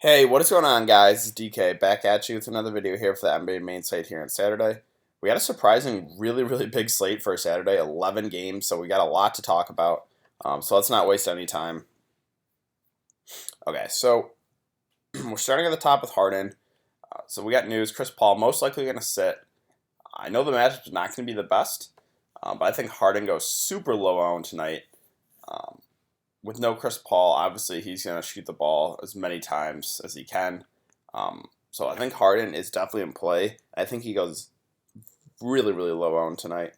Hey, what is going on, guys? It's DK back at you with another video here for the NBA main site here on Saturday. We had a surprising, really big slate for Saturday, 11 games, so we got a lot to talk about. So let's not waste any time. Okay, so we're starting at the top with Harden. So we got news: Chris Paul most likely going to sit. I know the matchup is not going to be the best, but I think Harden goes super low owned tonight. Um, with no Chris Paul, obviously he's going to shoot the ball as many times as he can. So I think Harden is definitely in play. I think he goes really low owned tonight.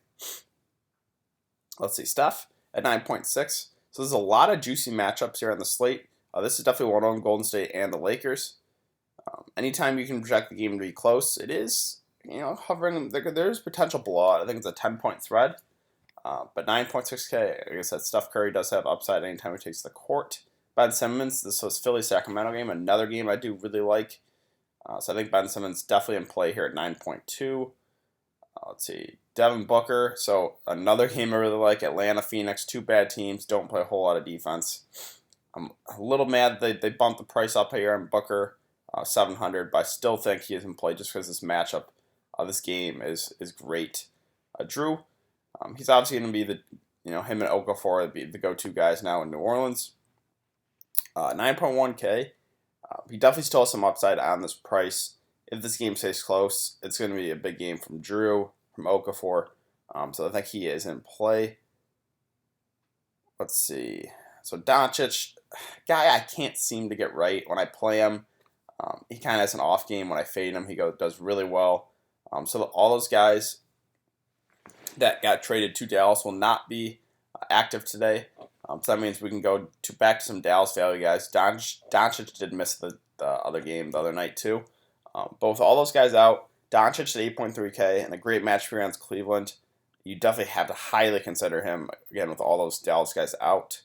Let's see, Steph at 9.6. So there's a lot of juicy matchups here on the slate. This is definitely one on Golden State and the Lakers. Anytime you can project the game to be close, it is, hovering. There's potential blowout. I think it's a 10-point thread. But 9.6K, like I said, Steph Curry does have upside anytime he takes the court. Ben Simmons, this was Philly-Sacramento game, another game I do really like. So I think Ben Simmons definitely in play here at 9.2. Let's see, Devin Booker, so another game I really like. Atlanta, Phoenix, two bad teams, don't play a whole lot of defense. I'm a little mad they bumped the price up here on Booker, 700, but I still think he is in play just because this matchup, this game is great. Drew, he's obviously going to be him and Okafor be the go-to guys now in New Orleans. 9.1K. He definitely still has some upside on this price. If this game stays close, it's going to be a big game from Drew, from Okafor. So I think he is in play. Let's see. So Doncic, guy I can't seem to get right when I play him. He kind of has an off game when I fade him. He does really well. So all those guys that got traded to Dallas will not be active today. So that means we can go back to some Dallas value guys. Doncic did miss the other game the other night too. Both all those guys out. Doncic at 8.3K and a great match for against Cleveland. You definitely have to highly consider him again with all those Dallas guys out.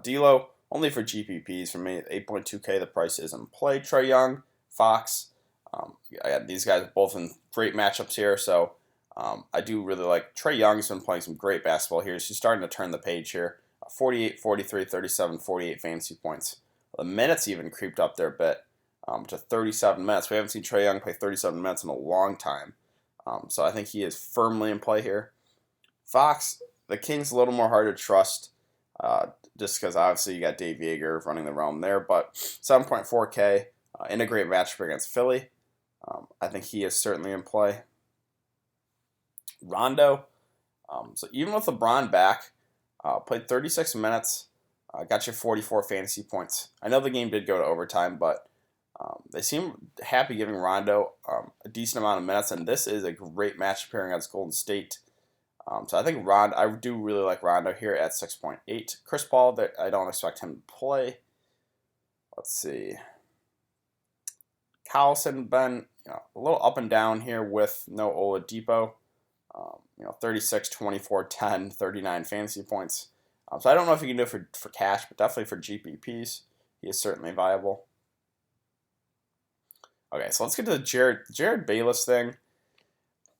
D'Lo only for GPPs for me at 8.2K. The price is in play. Trae Young, Fox. I got these guys both in great matchups here, so I do really like Trae Young. Has been playing some great basketball here. He's starting to turn the page here. 48, 43, 37, 48 fantasy points. The minutes even creeped up there a bit to 37 minutes. We haven't seen Trae Young play 37 minutes in a long time. So I think he is firmly in play here. Fox, the Kings a little more hard to trust just because obviously you got Dave Yeager running the realm there. But 7.4K in a great matchup against Philly. I think he is certainly in play. Rondo, so even with LeBron back, played 36 minutes, got you 44 fantasy points. I know the game did go to overtime, but they seem happy giving Rondo a decent amount of minutes, and this is a great match appearing against Golden State. So I think I do really like Rondo here at 6.8. Chris Paul, I don't expect him to play. Let's see. Collison been a little up and down here with no Oladipo. 36, 24, 10, 39 fantasy points. So I don't know if you can do it for cash, but definitely for GPPs, he is certainly viable. Okay, so let's get to the Jared Bayless thing.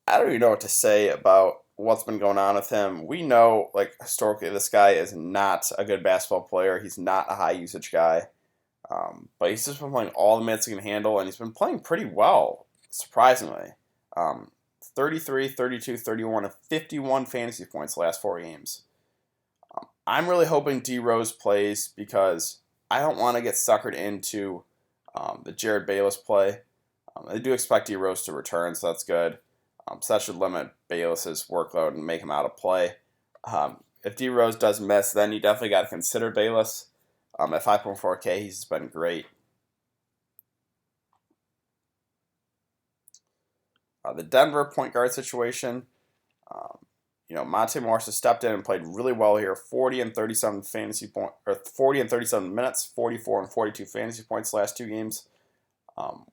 I don't even know what to say about what's been going on with him. We know, historically, this guy is not a good basketball player. He's not a high usage guy. But he's just been playing all the minutes he can handle, and he's been playing pretty well, surprisingly. 33, 32, 31, and 51 fantasy points the last 4 games. I'm really hoping D Rose plays because I don't want to get suckered into the Jared Bayless play. I do expect D Rose to return, so that's good. So that should limit Bayless's workload and make him out of play. If D Rose does miss, then you definitely got to consider Bayless. At 5.4K, he's been great. The Denver point guard situation, Monte Morris has stepped in and played really well here. 40 and 37 40 and 37 minutes, 44 and 42 fantasy points last 2 games.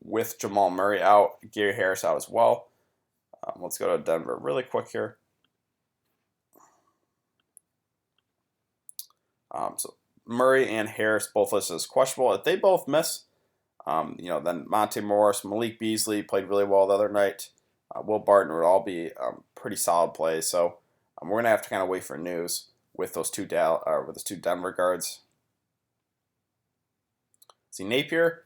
With Jamal Murray out, Gary Harris out as well. Let's go to Denver really quick here. So Murray and Harris both listed as questionable. If they both miss, then Monte Morris, Malik Beasley played really well the other night. Will Barton would all be pretty solid plays. So we're gonna have to kind of wait for news with those two Denver guards. See, Napier,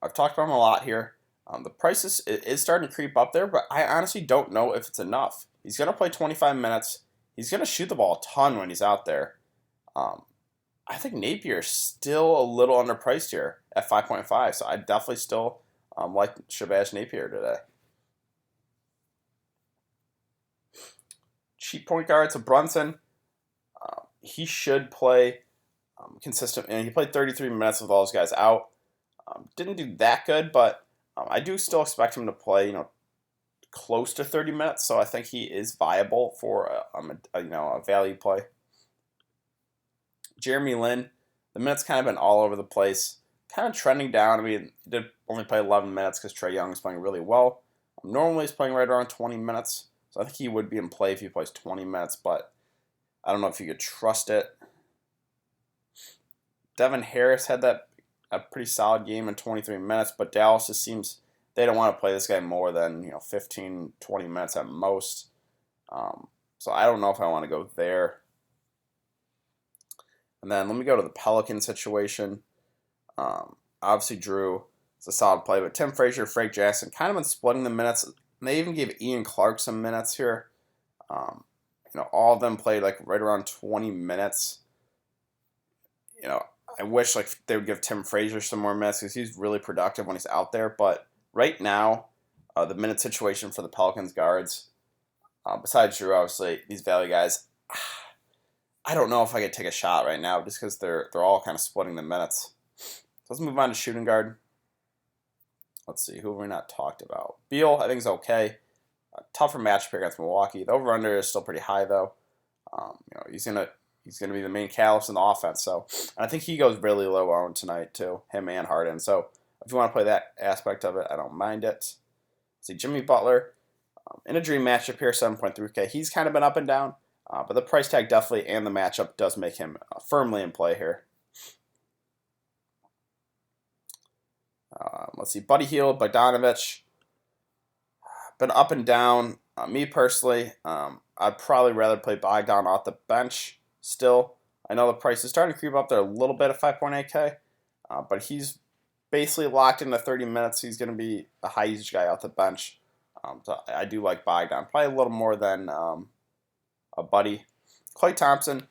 I've talked about him a lot here. The price is starting to creep up there, but I honestly don't know if it's enough. He's going to play 25 minutes. He's going to shoot the ball a ton when he's out there. I think Napier is still a little underpriced here at 5.5, so I definitely still like Shabazz Napier today. Cheap point guard, so Brunson, he should play consistent, and he played 33 minutes with all those guys out. Didn't do that good, but I do still expect him to play, close to 30 minutes. So I think he is viable for a value play. Jeremy Lin, the minutes kind of been all over the place, kind of trending down. I mean, he did only play 11 minutes because Trae Young is playing really well. Normally he's playing right around 20 minutes, so I think he would be in play if he plays 20 minutes, but I don't know if you could trust it. Devin Harris had a pretty solid game in 23 minutes, but Dallas just seems they don't want to play this guy more than 15, 20 minutes at most. So I don't know if I want to go there. And then let me go to the Pelican situation. Obviously, Drew is a solid play, but Tim Frazier, Frank Jackson kind of been splitting the minutes. And they even gave Ian Clark some minutes here. All of them played like right around 20 minutes. I wish they would give Tim Frazier some more minutes because he's really productive when he's out there. But right now, the minute situation for the Pelicans guards, besides Drew, obviously these value guys, I don't know if I could take a shot right now just because they're all kind of splitting the minutes. So let's move on to shooting guard. Let's see, who have we not talked about? Beal, I think is okay. Tougher matchup here against Milwaukee. The over/under is still pretty high though. He's gonna be the main catalyst in the offense. So and I think he goes really low owned tonight too, him and Harden. So if you want to play that aspect of it, I don't mind it. See Jimmy Butler in a dream matchup here, 7.3K. He's kind of been up and down, but the price tag definitely and the matchup does make him firmly in play here. Let's see, Buddy Hield, Bogdanovich. Been up and down. Me personally, I'd probably rather play Bogdan off the bench still. I know the price is starting to creep up there a little bit at 5.8K, but he's basically locked into 30 minutes. He's going to be a high usage guy off the bench. So I do like Bogdan. Probably a little more than a Buddy. KLAY Thompson,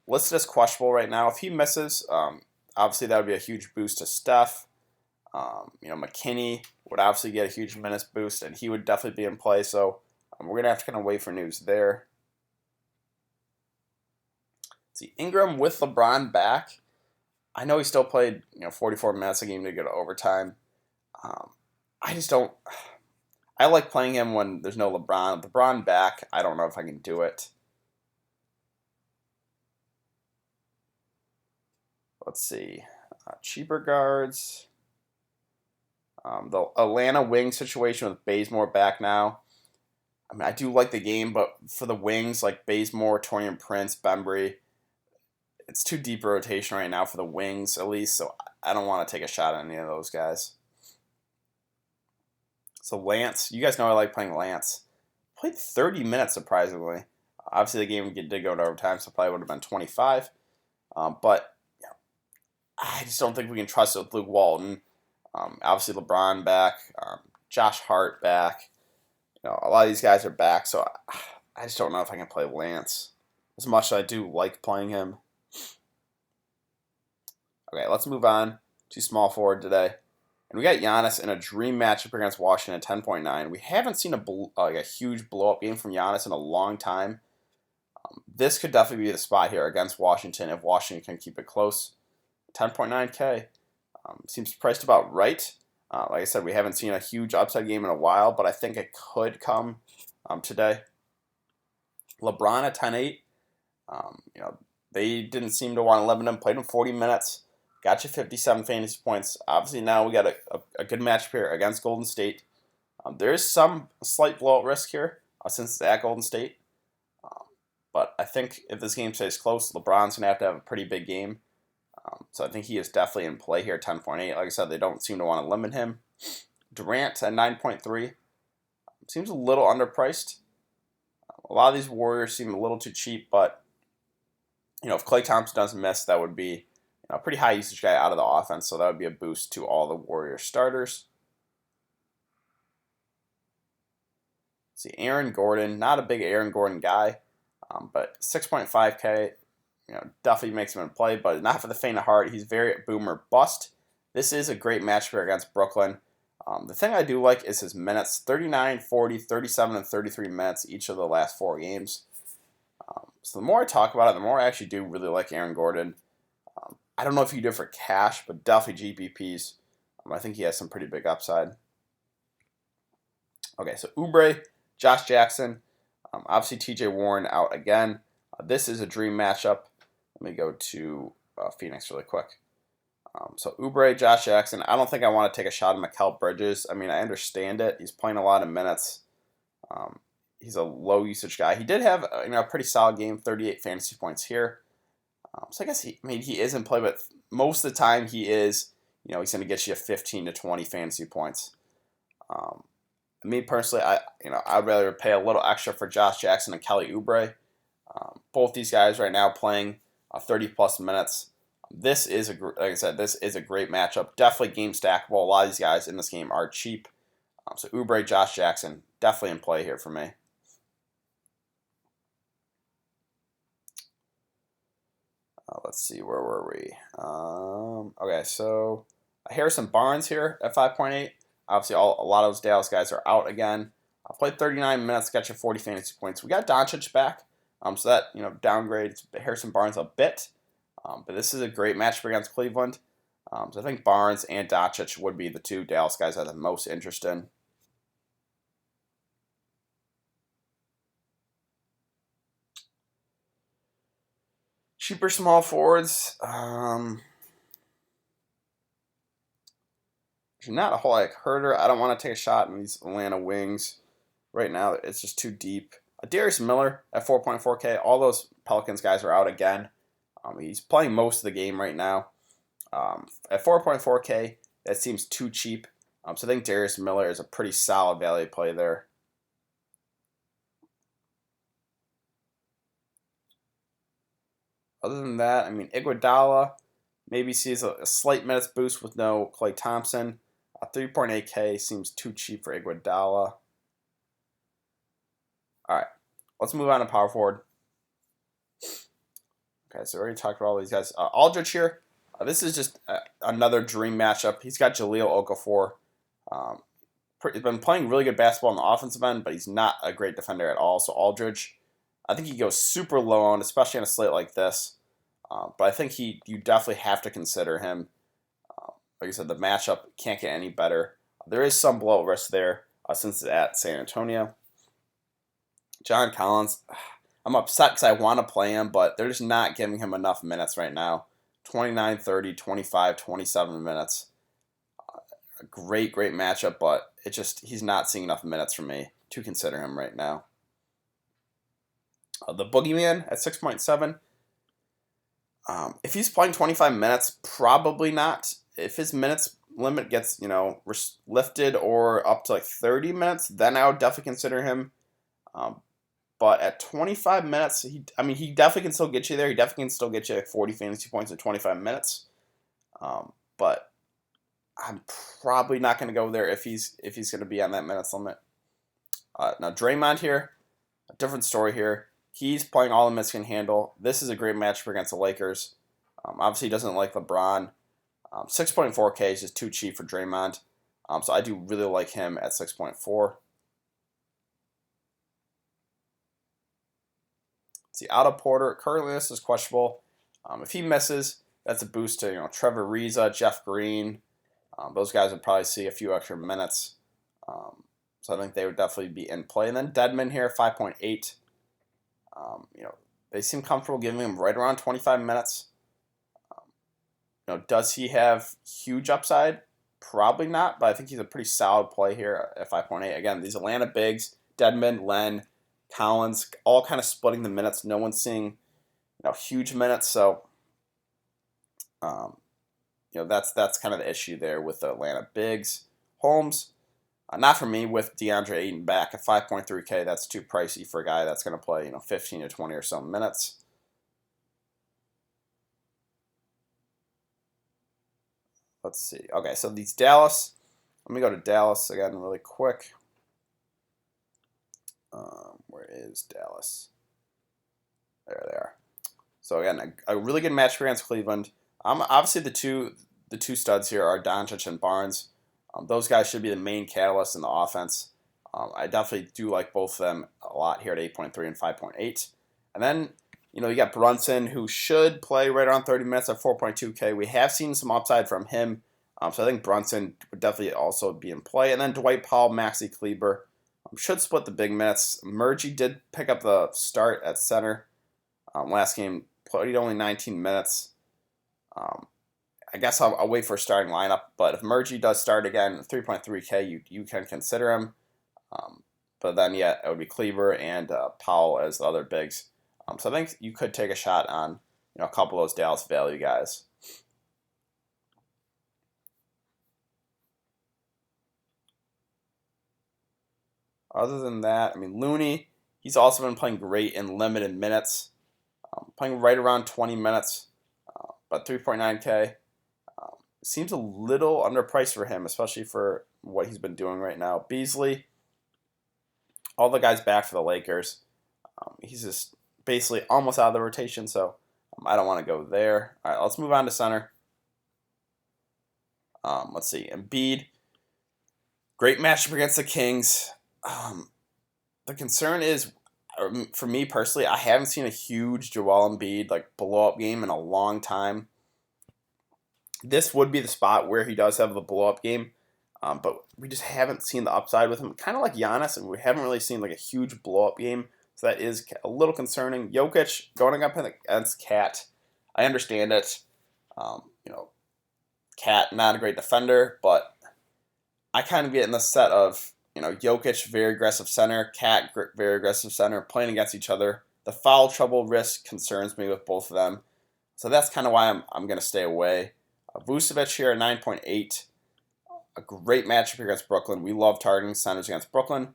listed as questionable right now. If he misses, obviously that would be a huge boost to Steph. McKinney would obviously get a huge minutes boost, and he would definitely be in play. So we're going to have to kind of wait for news there. See, Ingram with LeBron back. I know he still played 44 minutes a game to go to overtime. I just don't. I like playing him when there's no LeBron. LeBron back, I don't know if I can do it. Let's see. Cheaper guards. The Atlanta wing situation with Bazemore back now. I mean, I do like the game, but for the wings, like Bazemore, Taurean Prince, Bembry, it's too deep a rotation right now for the wings, at least, so I don't want to take a shot at any of those guys. So Lance, you guys know I like playing Lance. Played 30 minutes, surprisingly. Obviously, the game did go to overtime, so probably would have been 25. But I just don't think we can trust it with Luke Walton. Obviously, LeBron back, Josh Hart back. A lot of these guys are back, so I just don't know if I can play Lance as much as I do like playing him. Okay, let's move on to small forward today. And we got Giannis in a dream matchup against Washington at 10.9. We haven't seen a huge blow-up game from Giannis in a long time. This could definitely be the spot here against Washington if Washington can keep it close. 10.9K. Seems priced about right. Like I said, we haven't seen a huge upside game in a while, but I think it could come today. LeBron at 10.8. They didn't seem to want to limit him. Played him 40 minutes. Got you 57 fantasy points. Obviously, now we got a good matchup here against Golden State. There is some slight blowout risk here since it's at Golden State. But I think if this game stays close, LeBron's going to have a pretty big game. So I think he is definitely in play here, 10.8. Like I said, they don't seem to want to limit him. Durant at 9.3. Seems a little underpriced. A lot of these Warriors seem a little too cheap, but if KLAY Thompson doesn't miss, that would be pretty high usage guy out of the offense, so that would be a boost to all the Warrior starters. See, Aaron Gordon, not a big Aaron Gordon guy, but 6.5K, definitely makes him in play, but not for the faint of heart. He's very boomer bust. This is a great matchup against Brooklyn. The thing I do like is his minutes, 39, 40, 37, and 33 minutes each of the last 4 games. So the more I talk about it, the more I actually do really like Aaron Gordon. I don't know if you do it for cash, but definitely GPPs. I think he has some pretty big upside. Okay, so Oubre, Josh Jackson, obviously TJ Warren out again. This is a dream matchup. Let me go to Phoenix really quick. So Oubre, Josh Jackson. I don't think I want to take a shot at MIKAL Bridges. I mean, I understand it. He's playing a lot of minutes. He's a low usage guy. He did have a pretty solid game, 38 fantasy points here. So I guess he is in play, but most of the time he is, he's going to get you 15 to 20 fantasy points. Me personally, I'd rather pay a little extra for Josh Jackson and Kelly Oubre. Both these guys right now playing 30 plus minutes. This is like I said, this is a great matchup. Definitely game stackable. A lot of these guys in this game are cheap. So Oubre, Josh Jackson, definitely in play here for me. Let's see, where were we? Okay, so Harrison Barnes here at 5.8. Obviously, a lot of those Dallas guys are out again. I played 39 minutes, got you 40 fantasy points. We got Doncic back, so that downgrades Harrison Barnes a bit. But this is a great matchup against Cleveland. So I think Barnes and Doncic would be the 2 Dallas guys I have the most interest in. Cheaper small forwards. There's not a whole lot like Herter. I don't want to take a shot in these Atlanta wings right now. It's just too deep. Darius Miller at 4.4K. All those Pelicans guys are out again. He's playing most of the game right now. At 4.4K, that seems too cheap. So I think Darius Miller is a pretty solid value play there. Other than that, Iguodala maybe sees a slight minutes boost with no KLAY Thompson. 3.8K seems too cheap for Iguodala. All right, let's move on to power forward. Okay, so we already talked about all these guys. Aldridge here. This is just another dream matchup. He's got Jahlil Okafor. He's been playing really good basketball on the offensive end, but he's not a great defender at all. So Aldridge, I think he goes super low on, especially on a slate like this. But I think you definitely have to consider him. Like I said, the matchup can't get any better. There is some blowout risk there since it's at San Antonio. John Collins, I'm upset because I want to play him, but they're just not giving him enough minutes right now. 29, 30, 25, 27 minutes. A great matchup, but he's not seeing enough minutes for me to consider him right now. The Boogeyman at 6.7. If he's playing 25 minutes, probably not. If his minutes limit gets, lifted or up to like 30 minutes, then I would definitely consider him. But at 25 minutes, he definitely can still get you there. He definitely can still get you like 40 fantasy points in 25 minutes. But I'm probably not going to go there if he's going to be on that minutes limit. Now DRAYMOND here, a different story here. He's playing all the minutes he can handle. This is a great matchup against the Lakers. Obviously, he doesn't like LeBron. 6.4K is just too cheap for DRAYMOND. So I do really like him at 6.4. See, Otto Porter, currently this is questionable. If he misses, that's a boost to Trevor Ariza, Jeff Green. Those guys would probably see a few extra minutes. So I think they would definitely be in play. And then Dedmon here, 5.8. They seem comfortable giving him right around 25 minutes. Does he have huge upside? Probably not, but I think he's a pretty solid play here at 5.8. Again, these Atlanta bigs, Dedmon, Len, Collins, all kind of splitting the minutes. No one's seeing, huge minutes. So, that's kind of the issue there with the Atlanta bigs. Holmes, not for me with DeAndre Ayton back at 5.3K. That's too pricey for a guy that's going to play, 15 to 20 or so minutes. let's see. Okay, so these Dallas. Let me go to Dallas again really quick. Where is Dallas? There they are. So again, a really good match against Cleveland. Obviously the two studs here are Doncic and Barnes. Those guys should be the main catalyst in the offense. I definitely do like both of them a lot here at 8.3 and 5.8. And then, you got Brunson, who should play right around 30 minutes at 4.2K. We have seen some upside from him. So I think Brunson would definitely also be in play. And then Dwight Powell, Maxi Kleber should split the big minutes. Murgy did pick up the start at center. Last game, played only 19 minutes. I guess I'll wait for a starting lineup. But if Murgy does start again, 3.3K, you can consider him. But then, yeah, it would be Kleber and Powell as the other bigs. So I think you could take a shot on a couple of those Dallas value guys. Other than that, Looney, he's also been playing great in limited minutes. Playing right around 20 minutes, but 3.9K. Seems a little underpriced for him, especially for what he's been doing right now. Beasley, all the guys back for the Lakers. He's just basically almost out of the rotation, so I don't want to go there. All right, let's move on to center. Let's see. Embiid, great matchup against the Kings. The concern is, for me personally, I haven't seen a huge Joel Embiid blow-up game in a long time. This would be the spot where he does have the blow-up game, but we just haven't seen the upside with him. Kind of like Giannis, and we haven't really seen a huge blow-up game, so that is a little concerning. Jokic going up against Cat, I understand it. Cat not a great defender, but I kind of get in the set of Jokic very aggressive center, Cat very aggressive center, playing against each other. The foul trouble risk concerns me with both of them, so that's kind of why I'm going to stay away. Vucevic here at 9.8, a great matchup here against Brooklyn. We love targeting centers against Brooklyn.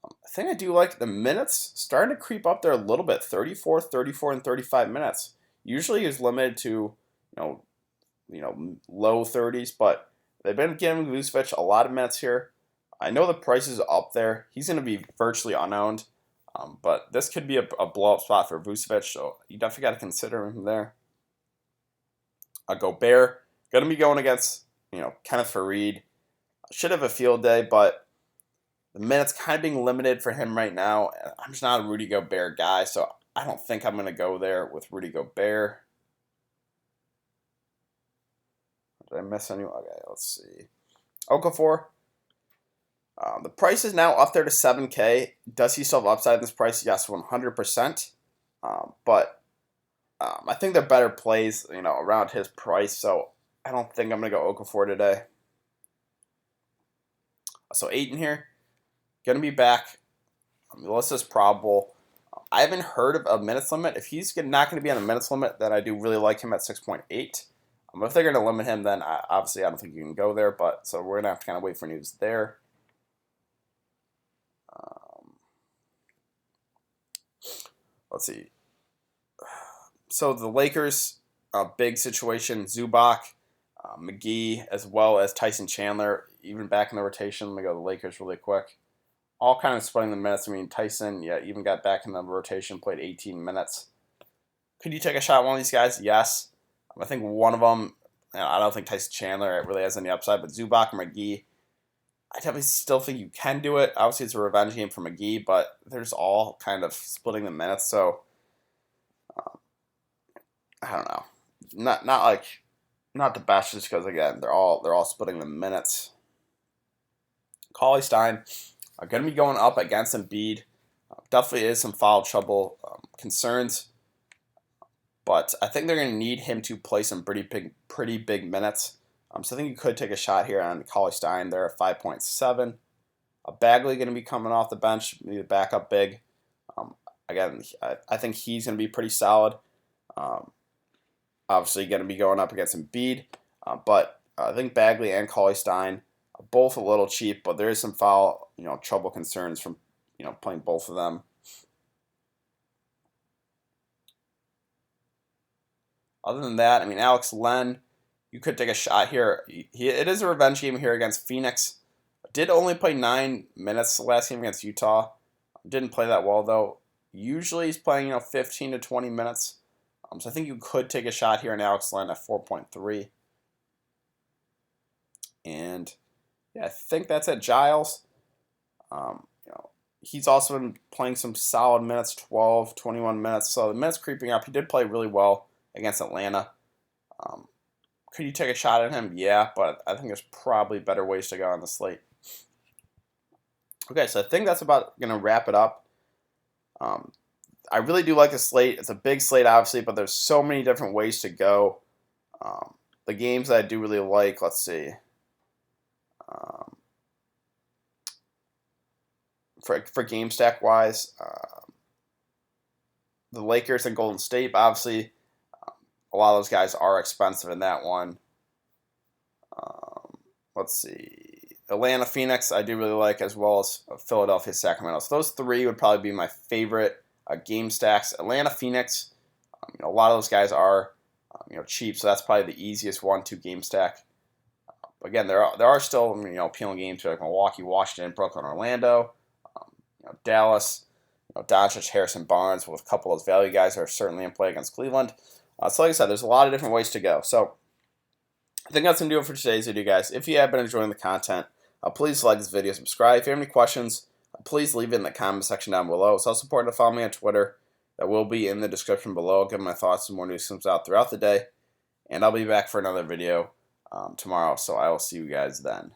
I think I do like the minutes starting to creep up there a little bit. 34, 34, and 35 minutes. Usually is limited to low 30s, but they've been giving Vucevic a lot of minutes here. I know the price is up there. He's going to be virtually unowned, but this could be a blow-up spot for Vucevic, so you definitely got to consider him there. Gobert, going to be going against Kenneth Faried. Should have a field day, but the minutes kind of being limited for him right now. I'm just not a Rudy Gobert guy, so I don't think I'm going to go there with Rudy Gobert. Did I miss anyone? Okay, let's see. Okafor. The price is now up there to 7K. Does he still have upside in this price? Yes, 100%. But I think they're better plays, around his price. So I don't think I'm going to go Okafor today. So Ayton here, going to be back. Melissa's probable. I haven't heard of a minutes limit. If he's not going to be on a minutes limit, then I do really like him at 6.8. If they're going to limit him, then obviously I don't think you can go there. But so we're going to have to kind of wait for news there. Let's see. So the Lakers, big situation. Zubac, McGee, as well as Tyson Chandler, even back in the rotation. Let me go to the Lakers really quick. All kind of splitting the minutes. Tyson, even got back in the rotation, played 18 minutes. Could you take a shot at one of these guys? Yes. I think one of them, I don't think Tyson Chandler really has any upside, but Zubac and McGee, I definitely still think you can do it. Obviously, it's a revenge game for McGee, but there's all kind of splitting the minutes, so I don't know. Not the best, just because again they're all splitting the minutes. KLAY Stein are going to be going up against Embiid. Definitely is some foul trouble concerns, but I think they're going to need him to play some pretty big minutes. So I think you could take a shot here on KLAY Stein there at 5.7. Bagley going to be coming off the bench, maybe the backup big. Again, I think he's going to be pretty solid. Obviously going to be going up against Embiid, but I think Bagley and KLAY Stein are both a little cheap, but there is some foul trouble concerns from playing both of them. Other than that, Alex Len, you could take a shot here. It is a revenge game here against Phoenix. Did only play 9 minutes the last game against Utah. Didn't play that well though. Usually he's playing 15 to 20 minutes. So I think you could take a shot here on Alex Len at 4.3. And yeah, I think that's it. Giles. He's also been playing some solid minutes, 12, 21 minutes. So the minutes creeping up. He did play really well against Atlanta. Could you take a shot at him? Yeah, but I think there's probably better ways to go on the slate. Okay, so I think that's about going to wrap it up. I really do like the slate. It's a big slate, obviously, but there's so many different ways to go. The games that I do really like, let's see. For game stack wise, the Lakers and Golden State, obviously, a lot of those guys are expensive in that one. Let's see, Atlanta, Phoenix, I do really like, as well as Philadelphia, Sacramento. So those three would probably be my favorite game stacks. Atlanta, Phoenix, a lot of those guys are cheap, so that's probably the easiest one to game stack. Again, there are still appealing games like Milwaukee, Washington, Brooklyn, Orlando. Dallas, Doncic, Harrison Barnes, with a couple of those value guys are certainly in play against Cleveland. So like I said, there's a lot of different ways to go. So I think that's going to do it for today's video, guys. If you have been enjoying the content, please like this video, subscribe. If you have any questions, please leave it in the comment section down below. It's also important to follow me on Twitter. That will be in the description below. I'll give my thoughts and more news comes out throughout the day. And I'll be back for another video tomorrow, so I will see you guys then.